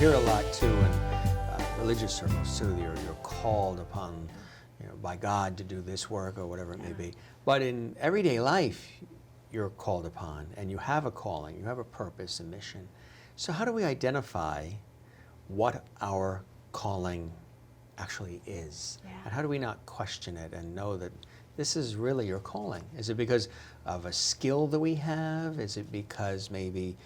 hear a lot too in religious circles too. You're called upon, by God to do this work or whatever it may be. But in everyday life, you're called upon, and you have a calling, you have a purpose and mission. So how do we identify what our calling actually is? Yeah. And how do we not question it and know that this is really your calling? Is it because of a skill that we have? Is it because maybe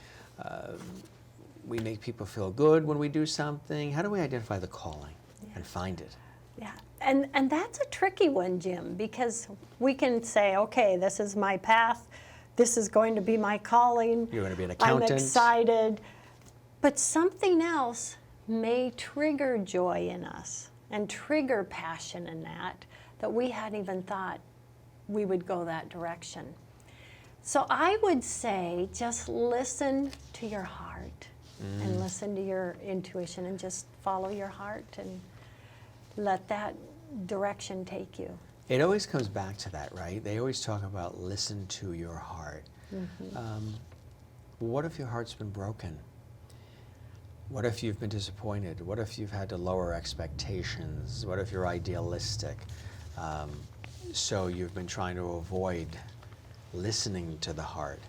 we make people feel good when we do something? How do we identify the calling and find it? Yeah, and that's a tricky one, Jim, because we can say, okay, this is my path, this is going to be my calling. You're going to be an accountant. I'm excited. But something else may trigger joy in us and trigger passion in that we hadn't even thought we would go that direction. So I would say just listen to your heart and listen to your intuition and just follow your heart and let that direction take you. It always comes back to that, right? They always talk about listen to your heart. What if your heart's been broken? What if you've been disappointed? What if you've had to lower expectations? What if you're idealistic? So you've been trying to avoid listening to the heart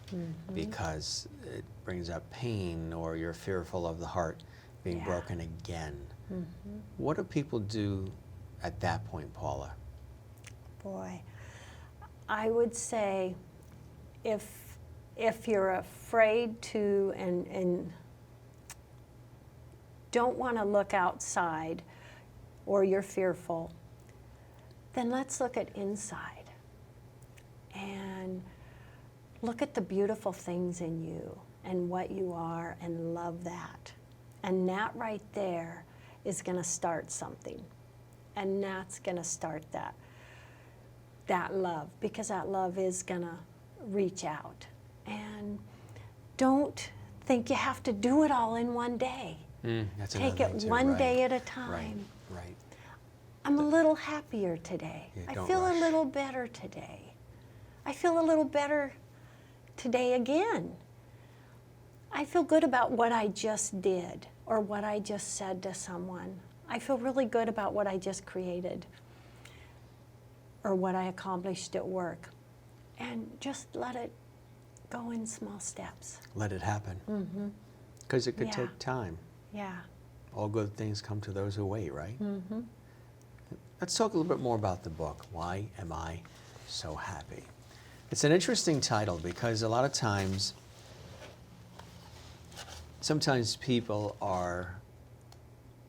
because it brings up pain, or you're fearful of the heart being broken again. What do people do at that point, Paula? Boy, I would say if you're afraid to and don't want to look outside, or you're fearful, then let's look at inside and look at the beautiful things in you and what you are, and love that. And that right there is going to start something. And that's going to start that love, because that love is going to reach out. And don't think you have to do it all in one day. That's Take another it thing too, one right. day at a time. Right. I'm a little happier today. Yeah, I don't feel rush. a little better today. I feel a little better today again. I feel good about what I just did or what I just said to someone. I feel really good about what I just created or what I accomplished at work. And just let it go in small steps. Let it happen. Because it could take time. Yeah. All good things come to those who wait, right? Let's talk a little bit more about the book, Why Am I So Happy? It's an interesting title because a lot of times, sometimes people are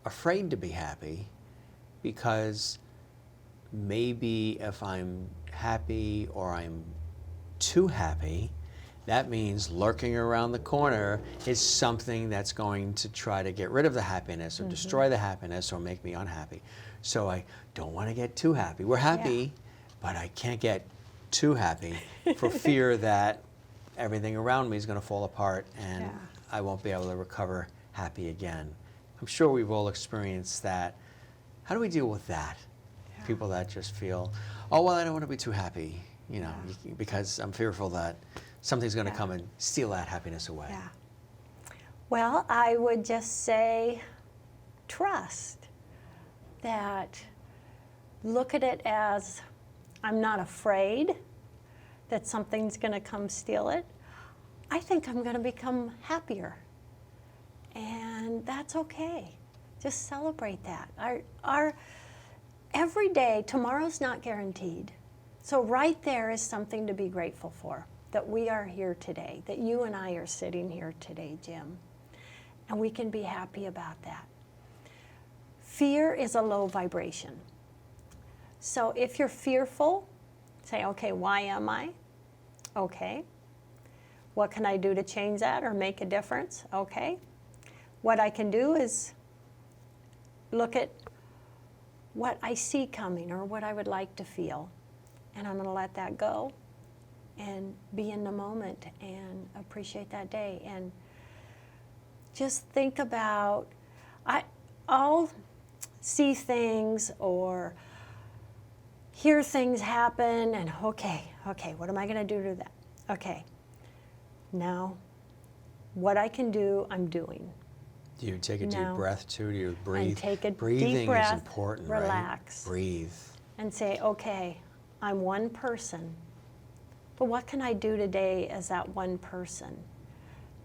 afraid to be happy because maybe if I'm happy or I'm too happy, that means lurking around the corner is something that's going to try to get rid of the happiness or destroy the happiness or make me unhappy. So I don't want to get too happy. We're happy, but I can't get too happy for fear that everything around me is going to fall apart and I won't be able to recover happy again. I'm sure we've all experienced that. How do we deal with that? People that just feel, oh, well, I don't want to be too happy, because I'm fearful that something's going to come and steal that happiness away. Yeah. Well, I would just say trust. That look at it as I'm not afraid that something's going to come steal it. I think I'm going to become happier. And that's okay. Just celebrate that. Our every day, tomorrow's not guaranteed. So right there is something to be grateful for, that we are here today, that you and I are sitting here today, Jim. And we can be happy about that. Fear is a low vibration. So if you're fearful, say, okay, why am I? Okay. What can I do to change that or make a difference? Okay. What I can do is look at what I see coming or what I would like to feel. And I'm going to let that go and be in the moment and appreciate that day. And just think about, I'll see things or hear things happen and okay, what am I going to do to that? Okay, now what I can do, I'm doing. Do you take a deep No. breath too? Do you breathe? And take a Breathing deep breath, is important, relax, right? Breathe. and say, okay, I'm one person, but what can I do today as that one person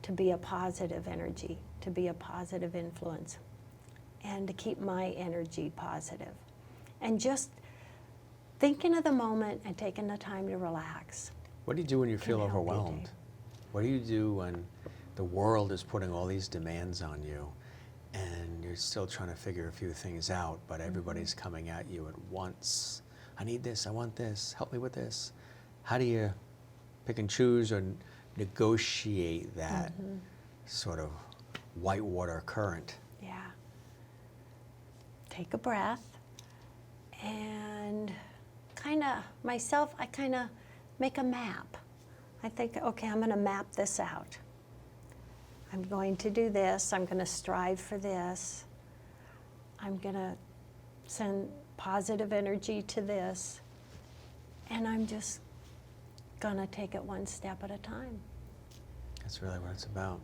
to be a positive energy, to be a positive influence, and to keep my energy positive? And just thinking of the moment and taking the time to relax. What do you do when you feel help you, overwhelmed? Dave. What do you do when the world is putting all these demands on you and you're still trying to figure a few things out, but everybody's coming at you at once? I need this, I want this, help me with this. How do you pick and choose or negotiate that sort of whitewater current? Yeah. Take a breath and I kind of make a map. I think, okay, I'm going to map this out. I'm going to do this. I'm going to strive for this. I'm going to send positive energy to this. And I'm just going to take it one step at a time. That's really what it's about.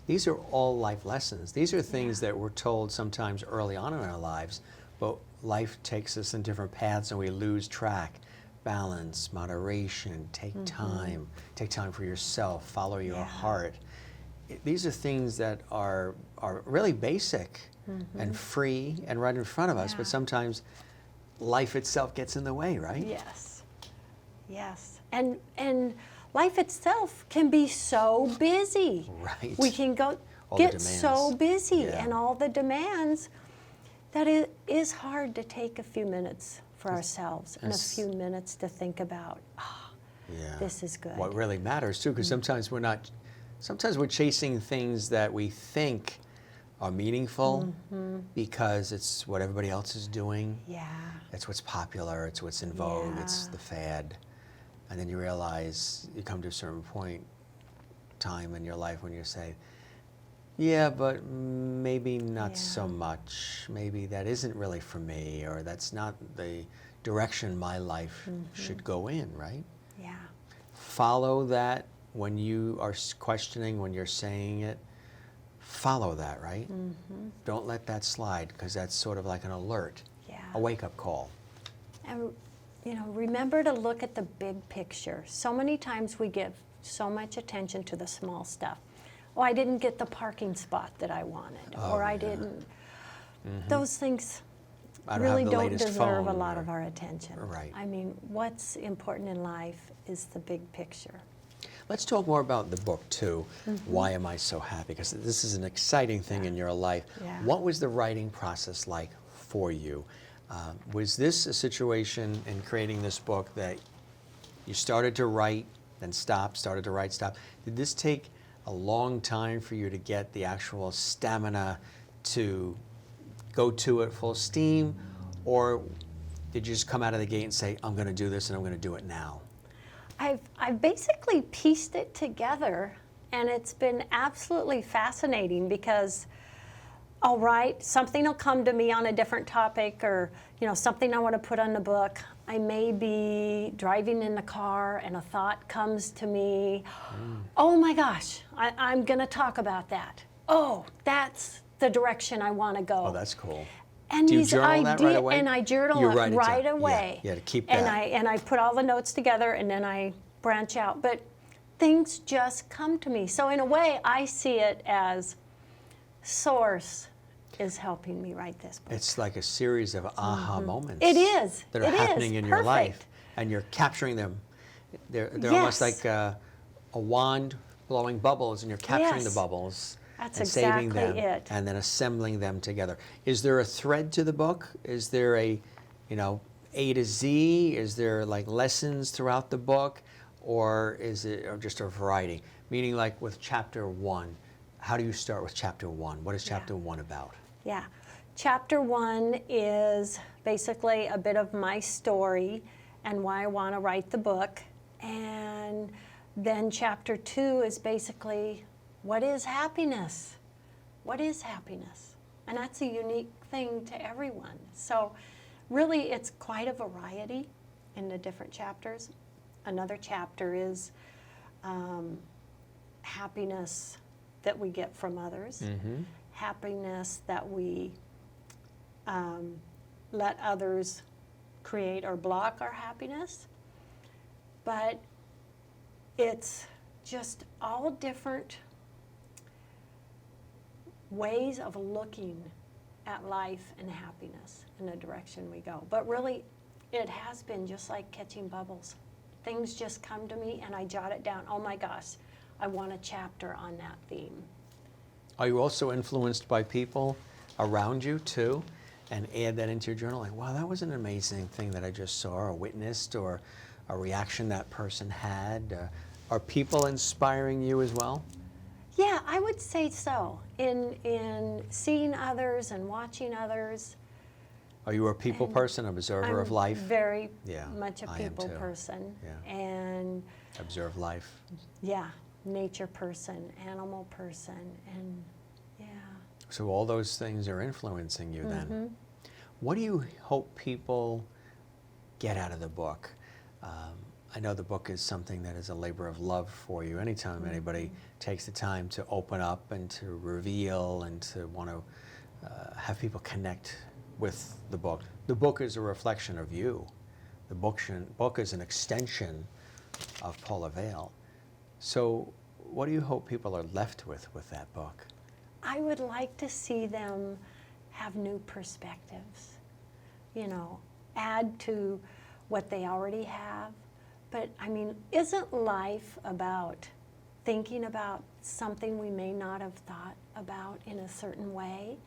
These are all life lessons. These are things that we're told sometimes early on in our lives, but life takes us in different paths and we lose track. Balance, moderation, take time for yourself, follow your heart. These are things that are really basic and free and right in front of us, but sometimes life itself gets in the way, right? Yes. Yes. And life itself can be so busy. Right. We can get so busy and all the demands that it is hard to take a few minutes for ourselves and a few minutes to think about, this is good. What really matters too, because sometimes we're chasing things that we think are meaningful because it's what everybody else is doing. Yeah. It's what's popular, it's what's in vogue, it's the fad. And then you realize, you come to a certain time in your life when you say, yeah, but maybe not so much. Maybe that isn't really for me, or that's not the direction my life should go in, right? Yeah. Follow that when you are questioning, when you're saying it. Follow that, right? Don't let that slide, because that's sort of like an alert, a wake-up call. And, remember to look at the big picture. So many times we give so much attention to the small stuff. Oh, I didn't get the parking spot that I wanted, or I didn't. Those things really don't deserve a lot of our attention. Right. I mean, what's important in life is the big picture. Let's talk more about the book, too. Why Am I So Happy? Because this is an exciting thing in your life. Yeah. What was the writing process like for you? Was this a situation in creating this book that you started to write, then stopped, started to write, stopped? Did this take a long time for you to get the actual stamina to go to it full steam? Or did you just come out of the gate and say, I'm going to do this and I'm going to do it now? I've basically pieced it together, and it's been absolutely fascinating because I'll write, something will come to me on a different topic, or something I want to put on the book. I may be driving in the car and a thought comes to me. Oh my gosh, I'm going to talk about that. Oh, that's the direction I want to go. Oh, that's cool. And do you these journal that right away? And I journal it right away. Yeah, to keep that. And I put all the notes together, and then I branch out. But things just come to me. So in a way, I see it as source is helping me write this book. It's like a series of aha moments. It is. That are happening in your life, and you're capturing them. They're almost like a wand blowing bubbles, and you're capturing the bubbles. That's and saving them, it. and then assembling them together. Is there a thread to the book? Is there a, A to Z? Is there like lessons throughout the book, or is it just a variety? Meaning, like with chapter 1, how do you start with chapter 1? What is chapter 1 about? Yeah, chapter 1 is basically a bit of my story and why I want to write the book, and then chapter 2 is basically, what is happiness? What is happiness? And that's a unique thing to everyone. So really, it's quite a variety in the different chapters. Another chapter is happiness that we get from others, happiness that we let others create or block our happiness. But it's just all different ways of looking at life and happiness in the direction we go. But really, it has been just like catching bubbles. Things just come to me and I jot it down. Oh my gosh, I want a chapter on that theme. Are you also influenced by people around you too, and add that into your journal? Like, wow, that was an amazing thing that I just saw or witnessed, or a reaction that person had. Are people inspiring you as well? Yeah, I would say so. In seeing others and watching others. Are you a people person, observer of life? Very Yeah, much a I am people too. person. Yeah. And Observe life. yeah, nature person, animal person, and yeah. So all those things are influencing you then. Mm-hmm. What do you hope people get out of the book? I know the book is something that is a labor of love for you. Anytime anybody takes the time to open up and to reveal and to want to have people connect with the book. The book is a reflection of you. The book is an extension of Paula Vail. So what do you hope people are left with that book? I would like to see them have new perspectives, add to what they already have. But I mean, isn't life about thinking about something we may not have thought about in a certain way?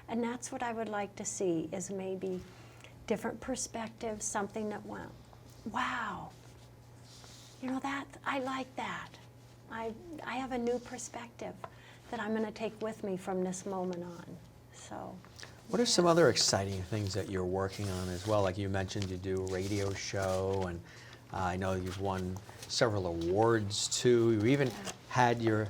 And that's what I would like to see, is maybe different perspectives, something that went, wow, that I like that. I have a new perspective that I'm going to take with me from this moment on. So, what are some other exciting things that you're working on as well? Like you mentioned, you do a radio show, and I know you've won several awards too. You even had your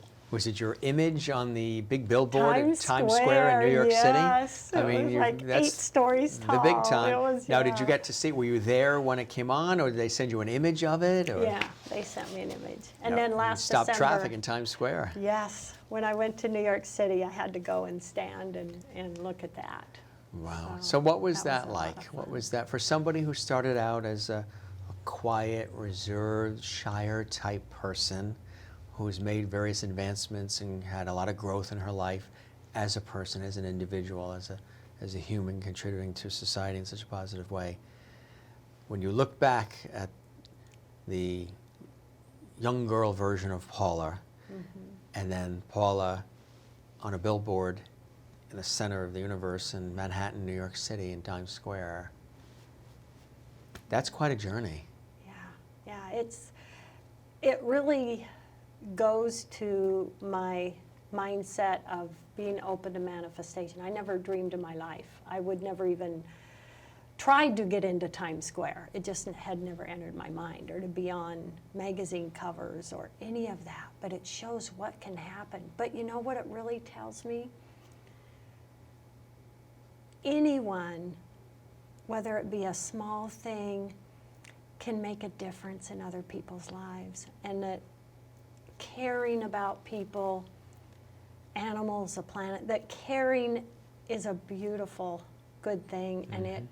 image on the big billboard at Times Square in New York yes. City? I mean, like that's 8 stories tall. The big time. Now, yeah. did you get to see? Were you there when it came on, or did they send you an image of it? Or? Yeah, they sent me an image. And then last Stop December, traffic in Times Square. Yes, when I went to New York City, I had to go and stand and look at that. Wow. So what was that that was a lot like? of fun. What was that for somebody who started out as a quiet, reserved, shyer type person who's made various advancements and had a lot of growth in her life as a person, as an individual, as a human contributing to society in such a positive way? When you look back at the young girl version of Paula, and then Paula on a billboard in the center of the universe in Manhattan, New York City, in Times Square, that's quite a journey. Yeah, it really goes to my mindset of being open to manifestation. I never dreamed in my life. I would never even tried to get into Times Square. It just had never entered my mind, or to be on magazine covers or any of that. But it shows what can happen. But you know what it really tells me? Anyone, whether it be a small thing, can make a difference in other people's lives. And that caring about people, animals, the planet, that caring is a beautiful, good thing, and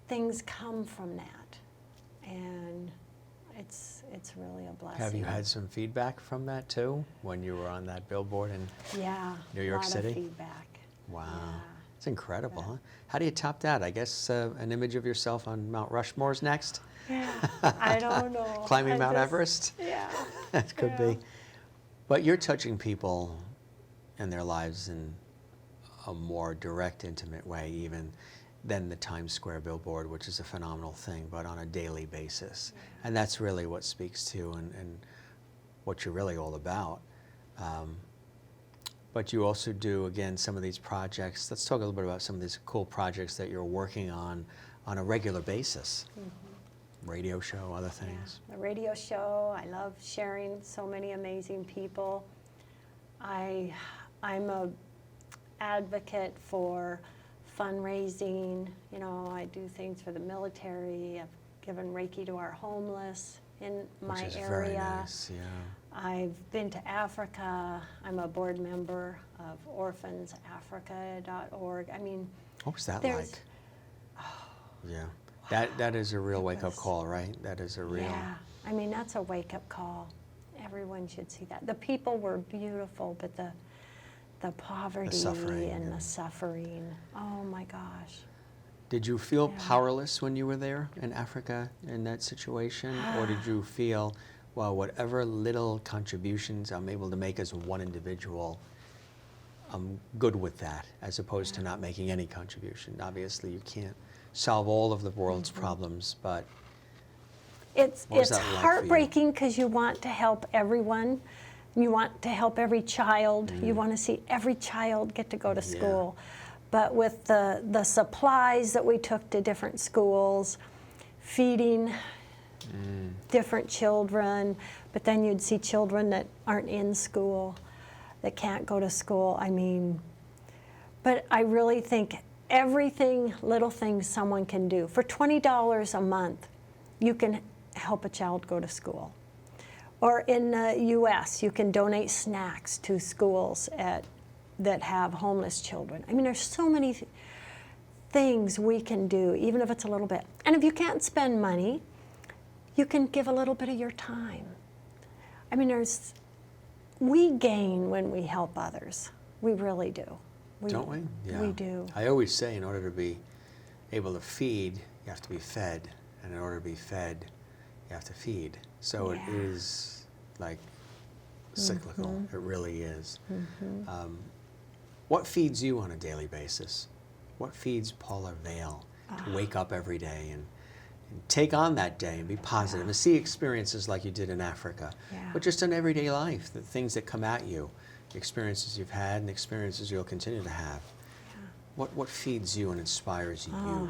things come from that. And it's really a blessing. Have you had some feedback from that too, when you were on that billboard in New York City? Of feedback. Wow. Yeah. It's incredible, huh? How do you top that? I guess an image of yourself on Mount Rushmore's next? Yeah, I don't know. Climbing Mount Everest? Yeah. That could be. But you're touching people and their lives in a more direct, intimate way even than the Times Square billboard, which is a phenomenal thing, but on a daily basis. And that's really what speaks to and what you're really all about. But you also do, again, some of these projects. Let's talk a little bit about some of these cool projects that you're working on a regular basis. Radio show, other things. Yeah, the radio show. I love sharing so many amazing people. I'm a advocate for fundraising. I do things for the military. I've given Reiki to our homeless in my Which is area. very nice, yeah. I've been to Africa. I'm a board member of orphansafrica.org. I mean, What was that there's- like? Yeah. That is a real wake-up call, right? That is a real... yeah, I mean, that's a wake-up call. Everyone should see that. The people were beautiful, but the poverty suffering and the and- suffering, oh my gosh. Did you feel Yeah. powerless when you were there in Africa in that situation? Or did you feel, well, whatever little contributions I'm able to make as one individual, I'm good with that, as opposed to not making any contribution? Obviously, you can't solve all of the world's problems, but It's What was that like for you? heartbreaking because you want to help everyone. You want to help every child. You want to see every child get to go to Yeah. school. But with the supplies that we took to different schools, feeding different children, but then you'd see children that aren't in school, that can't go to school. I mean, but I really think everything, little things someone can do. For $20 a month, you can help a child go to school. Or in the U.S., you can donate snacks to schools that have homeless children. I mean, there's so many things we can do, even if it's a little bit. And if you can't spend money, you can give a little bit of your time. I mean, we gain when we help others. We really do. don't we? Yeah. We do. I always say in order to be able to feed, you have to be fed. And in order to be fed, you have to feed. So Yeah. it is like cyclical. It really is. What feeds you on a daily basis? What feeds Paula Vail to wake up every day and take on that day and be positive and see experiences like you did in Africa, Yeah. but just in everyday life, the things that come at you, the experiences you've had and the experiences you'll continue to have. What feeds you and inspires you?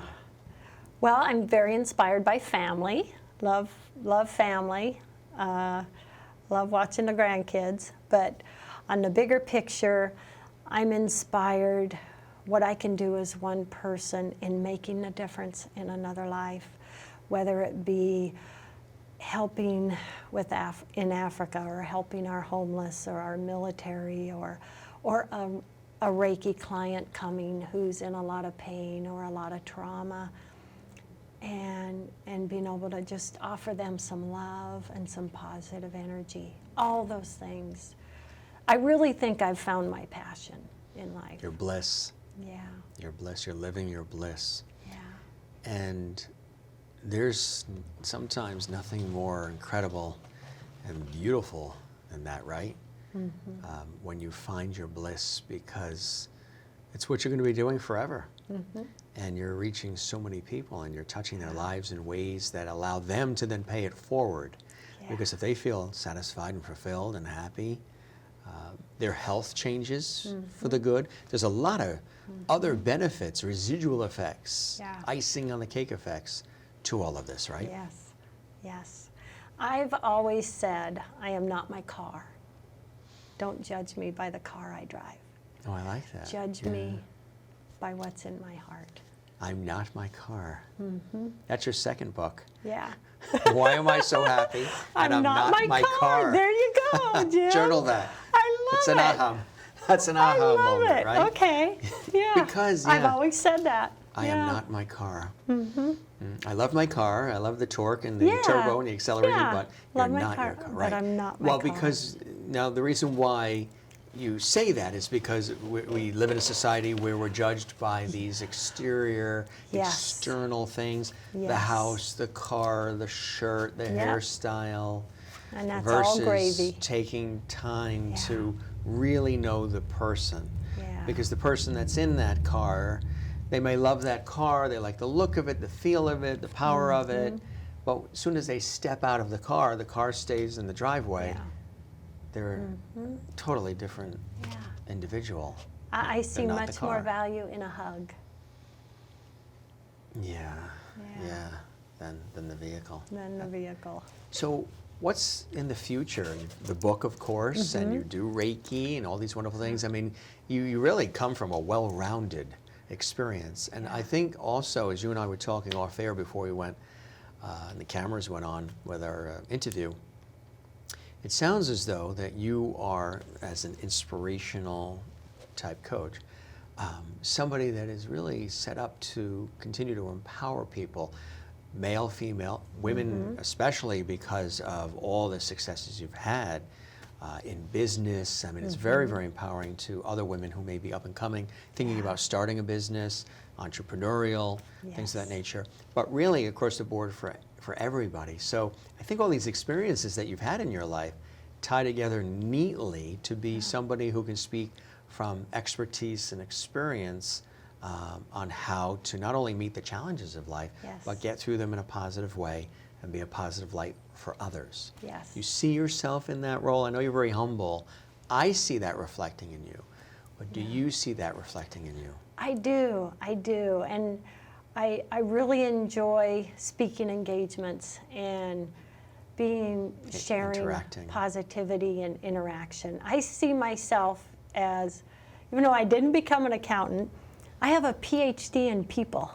Well, I'm very inspired by family. Love family. Love watching the grandkids. But on the bigger picture, I'm inspired what I can do as one person in making a difference in another life, whether it be helping with in Africa, or helping our homeless, or our military, or a Reiki client coming who's in a lot of pain or a lot of trauma, and being able to just offer them some love and some positive energy. All those things. I really think I've found my passion in life. Your bliss. Yeah, Your bliss. You're living your bliss. yeah. And there's sometimes nothing more incredible and beautiful than that, right? When you find your bliss, because it's what you're going to be doing forever. And you're reaching so many people and you're touching their lives in ways that allow them to then pay it forward. Yeah. Because if they feel satisfied and fulfilled and happy, their health changes for the good. There's a lot of other benefits, residual effects, Yeah. icing on the cake effects to all of this, right? Yes, yes. I've always said, I am not my car. Don't judge me by the car I drive. Oh, I like that. Judge Yeah. me by what's in my heart. I'm not my car. That's your second book. Yeah. Why am I so happy? And I'm not my car. There you go, Jim. Journal that. I love It's an it. aha. That's an aha I love moment, it. right? Okay. Yeah. Because, I've yeah. always said that. I Yeah. am not my car. I love my car. I love the torque and the Yeah. turbo and the acceleration, Yeah. but Love you're my not car, your car, but right? I'm not my well, car. because now the reason why you say that is because we live in a society where we're judged by these exterior, Yes. external things: the Yes. house, the car, the shirt, the Yep. hairstyle. And that's all versus gravy. taking time Yeah. to really know the person. Yeah. Because the person that's in that car, they may love that car, they like the look of it, the feel of it, the power of it, but as soon as they step out of the car stays in the driveway. Yeah. They're a totally different Yeah. individual. I see not the much more car. value in a hug Yeah, Yeah. than the vehicle. than the vehicle. So what's in the future? The book, of course, and you do Reiki and all these wonderful things. I mean, you really come from a well-rounded experience. And I think also, as you and I were talking off air before we went, and the cameras went on with our interview, It sounds as though that you are, as an inspirational type coach, somebody that is really set up to continue to empower people, male, female, women especially, because of all the successes you've had in business. I mean, it's very, very empowering to other women who may be up and coming, thinking about starting a business, entrepreneurial, things of that nature. But really across the board for everybody. So I think all these experiences that you've had in your life tie together neatly to be somebody who can speak from expertise and experience on how to not only meet the challenges of life, but get through them in a positive way and be a positive light for others. Yes. You see yourself in that role? I know you're very humble. I see that reflecting in you. But do you see that reflecting in you? I do. And I really enjoy speaking engagements and sharing Interacting. positivity and interaction. I see myself as, even though I didn't become an accountant, I have a PhD in people.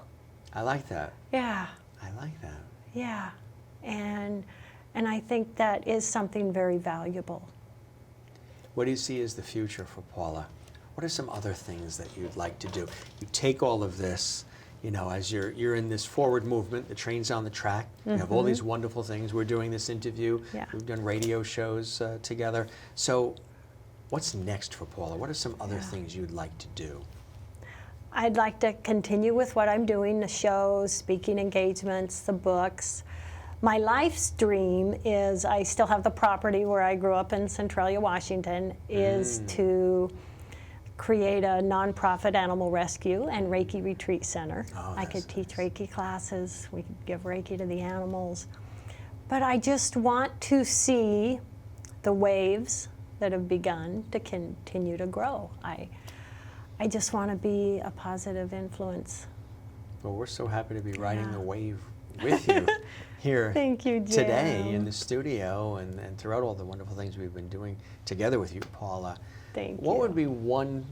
I like that. Yeah. I like that. Yeah. And I think that is something very valuable. What do you see as the future for Paula? What are some other things that you'd like to do? You take all of this, you know, as you're in this forward movement, the train's on the track, you have all these wonderful things. We're doing this interview. We've done radio shows together. So what's next for Paula? What are some other things you'd like to do? I'd like to continue with what I'm doing, the shows, speaking engagements, the books. My life's dream is, I still have the property where I grew up in Centralia, Washington, is to create a nonprofit animal rescue and Reiki retreat center. I could teach Reiki classes, we could give Reiki to the animals. But I just want to see the waves that have begun to continue to grow. I just want to be a positive influence. Well, we're so happy to be riding the wave with you here Thank you, Jim. today in the studio and throughout all the wonderful things we've been doing together with you, Paula. Thank you. What would be one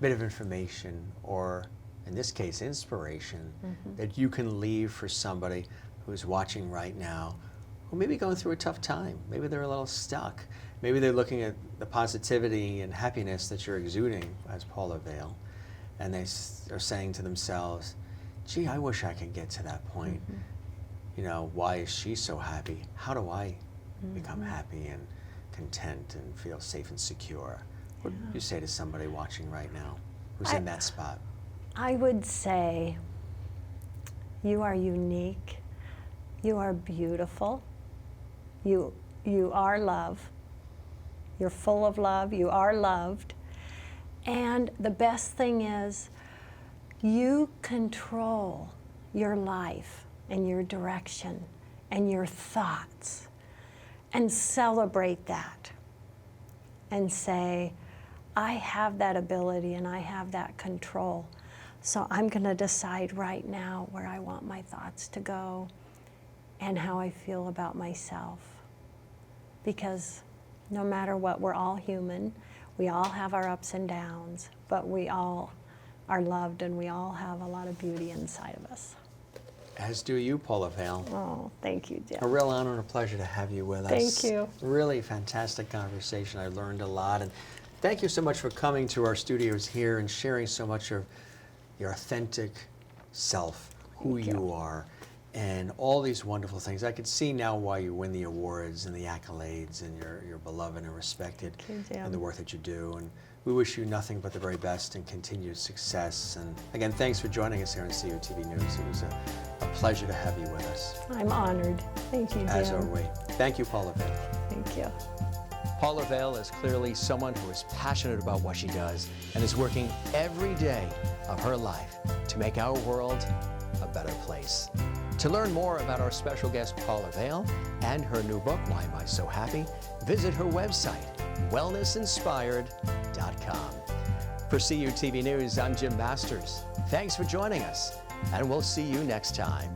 bit of information, or in this case, inspiration, that you can leave for somebody who's watching right now, who may be going through a tough time? Maybe they're a little stuck. Maybe they're looking at the positivity and happiness that you're exuding as Paula Vail, and they are saying to themselves, gee, I wish I could get to that point. You know, why is she so happy? How do I become happy and content and feel safe and secure? What would you say to somebody watching right now who's in that spot? I would say, you are unique, you are beautiful, you are love, you're full of love, you are loved, and the best thing is, you control your life and your direction and your thoughts, and celebrate that and say, I have that ability and I have that control. So I'm going to decide right now where I want my thoughts to go and how I feel about myself. Because no matter what, we're all human. We all have our ups and downs, but we all are loved and we all have a lot of beauty inside of us. As do you, Paula Vail. Oh, thank you, Jim. A real honor and a pleasure to have you with us. Thank you. Really fantastic conversation. I learned a lot. And thank you so much for coming to our studios here and sharing so much of your authentic self, who you are, and all these wonderful things. I could see now why you win the awards and the accolades, and you're beloved and respected in the work that you do. And we wish you nothing but the very best and continued success. And again, thanks for joining us here on CUTV News. It was a pleasure to have you with us. I'm honored. Thank you, Jim. As are we. Thank you, Paula Vail. Thank you. Paula Vail is clearly someone who is passionate about what she does and is working every day of her life to make our world a better place. To learn more about our special guest, Paula Vail, and her new book, Why Am I So Happy?, visit her website, wellnessinspired.com. For CUTV News, I'm Jim Masters. Thanks for joining us, and we'll see you next time.